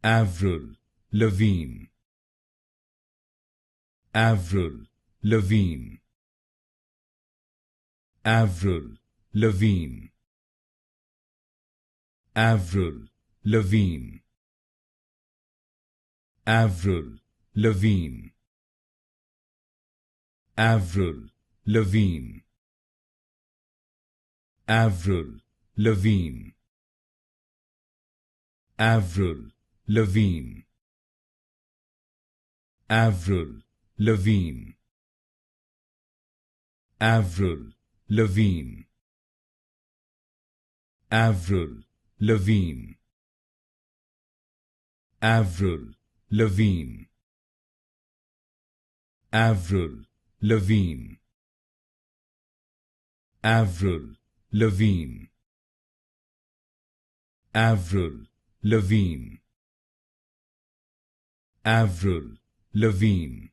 Avril Lavigne, Avril Lavigne, Avril Lavigne, Avril Lavigne, Avril Lavigne, Avril Lavigne, Avril Lavigne, Avril Lavigne, Avril Lavigne, Avril Lavigne, Avril Lavigne, Avril Lavigne, Avril Lavigne, Avril Lavigne, Avril Lavigne, Avril Lavigne,